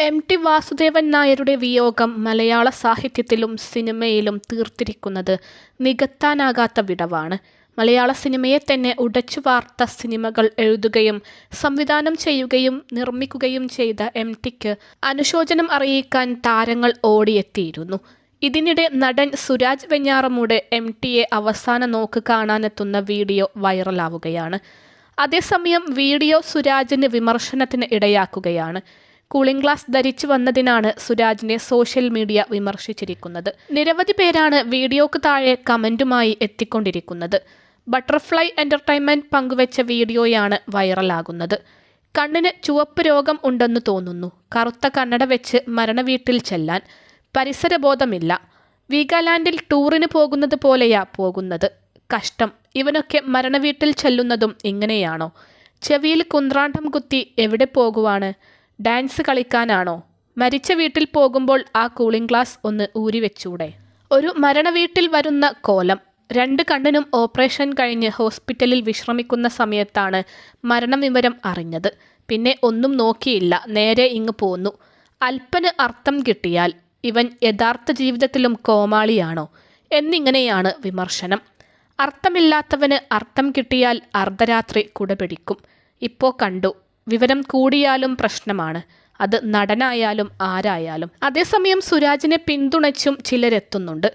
എം.ടി. വാസുദേവൻ നായരുടെ വിയോഗം മലയാള സാഹിത്യത്തിലും സിനിമയിലും തീർത്തിരിക്കുന്നത് നികത്താനാകാത്ത വിടവാണ്. മലയാള സിനിമയെ തന്നെ ഉടച്ചുവാർത്ത സിനിമകൾ എഴുതുകയും സംവിധാനം ചെയ്യുകയും നിർമ്മിക്കുകയും ചെയ്ത എം.ടിക്ക് അനുശോചനം അറിയിക്കാൻ താരങ്ങൾ ഓടിയെത്തിയിരുന്നു. ഇതിനിടെ നടൻ സുരാജ് വെഞ്ഞാറമൂട് എം.ടിയെ അവസാന നോക്ക് കാണാനെത്തുന്ന വീഡിയോ വൈറലാവുകയാണ്. അതേസമയം വീഡിയോ സുരാജിന് വിമർശനത്തിന് ഇടയാക്കുകയാണ്. കൂളിംഗ് ഗ്ലാസ് ധരിച്ചു വന്നതിനാണ് സുരാജിനെ സോഷ്യൽ മീഡിയ വിമർശിച്ചിരിക്കുന്നത്. നിരവധി പേരാണ് വീഡിയോക്ക് താഴെ കമന്റുമായി എത്തിക്കൊണ്ടിരിക്കുന്നത്. ബട്ടർഫ്ലൈ എന്റർടൈൻമെന്റ് പങ്കുവെച്ച വീഡിയോയാണ് വൈറലാകുന്നത്. കണ്ണിന് ചുവപ്പ് രോഗം ഉണ്ടെന്ന് തോന്നുന്നു. കറുത്ത കണ്ണട വെച്ച് മരണവീട്ടിൽ ചെല്ലാൻ. പരിസരബോധമില്ല. വീഗാലാൻഡിൽ ടൂറിന് പോകുന്നത് പോലെയാ പോകുന്നത്. കഷ്ടം. ഇവനൊക്കെ മരണവീട്ടിൽ ചെല്ലുന്നതും ഇങ്ങനെയാണോ? ചെവിയിൽ കുന്ത്രാണ്ടം കുത്തി എവിടെ പോകുവാണ്? ഡാൻസ് കളിക്കാനാണോ? മരിച്ച വീട്ടിൽ പോകുമ്പോൾ ആ കൂളിംഗ് ഗ്ലാസ് ഒന്ന് ഊരിവെച്ചൂടെ? ഒരു മരണവീട്ടിൽ വരുന്ന കോലം. 2 കണ്ണിനും ഓപ്പറേഷൻ കഴിഞ്ഞ് ഹോസ്പിറ്റലിൽ വിശ്രമിക്കുന്ന സമയത്താണ് മരണവിവരം അറിഞ്ഞത്. പിന്നെ ഒന്നും നോക്കിയില്ല, നേരെ ഇങ്ങ് പോന്നു. അല്പന് അർത്ഥം കിട്ടിയാൽ ഇവൻ യഥാർത്ഥ ജീവിതത്തിലും കോമാളിയാണോ എന്നിങ്ങനെയാണ് വിമർശനം. അർത്ഥമില്ലാത്തവന് അർത്ഥം കിട്ടിയാൽ അർദ്ധരാത്രി കുടപിടിക്കും. ഇപ്പോ കണ്ടു. വിവരം കൂടിയാലും പ്രശ്നമാണ്. അത് നടനായാലും ആരായാലും. അതേസമയം സുരാജിനെ പിന്തുണച്ചും ചിലരെത്തുന്നുണ്ട്.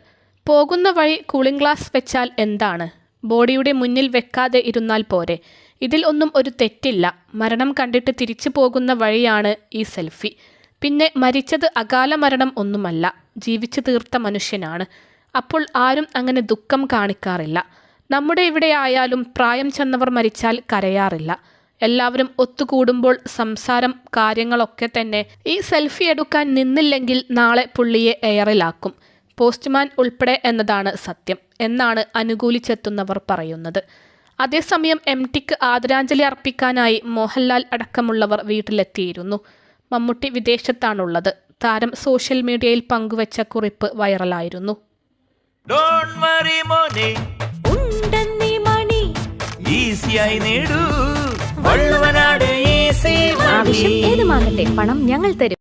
പോകുന്ന വഴി കൂളിംഗ് ഗ്ലാസ് വെച്ചാൽ എന്താണ്? ബോഡിയുടെ മുന്നിൽ വെക്കാതെ ഇരുന്നാൽ പോരെ? ഇതിൽ ഒന്നും ഒരു തെറ്റില്ല. മരണം കണ്ടിട്ട് തിരിച്ചു പോകുന്ന വഴിയാണ് ഈ സെൽഫി. പിന്നെ മരിച്ചത് അകാല മരണം ഒന്നുമല്ല, ജീവിച്ചു തീർത്ത മനുഷ്യനാണ്. അപ്പോൾ ആരും അങ്ങനെ ദുഃഖം കാണിക്കാറില്ല. നമ്മുടെ ഇവിടെ ആയാലും പ്രായം ചെന്നവർ മരിച്ചാൽ കരയാറില്ല. എല്ലാവരും ഒത്തുകൂടുമ്പോൾ സംസാരം കാര്യങ്ങളൊക്കെ തന്നെ. ഈ സെൽഫി എടുക്കാൻ നിന്നില്ലെങ്കിൽ നാളെ പുള്ളിയെ എയറിലാക്കും, പോസ്റ്റ്മാൻ ഉൾപ്പെടെ എന്നതാണ് സത്യം എന്നാണ് അനുകൂലിച്ചെത്തുന്നവർ പറയുന്നത്. അതേസമയം എം.ടിക്ക് ആദരാഞ്ജലി അർപ്പിക്കാനായി മോഹൻലാൽ അടക്കമുള്ളവർ വീട്ടിലെത്തിയിരുന്നു. മമ്മൂട്ടി വിദേശത്താണുള്ളത്. താരം സോഷ്യൽ മീഡിയയിൽ പങ്കുവച്ച കുറിപ്പ് വൈറലായിരുന്നു. ആവശ്യം ഏതുമാകട്ടെ, പണം ഞങ്ങൾ തരും.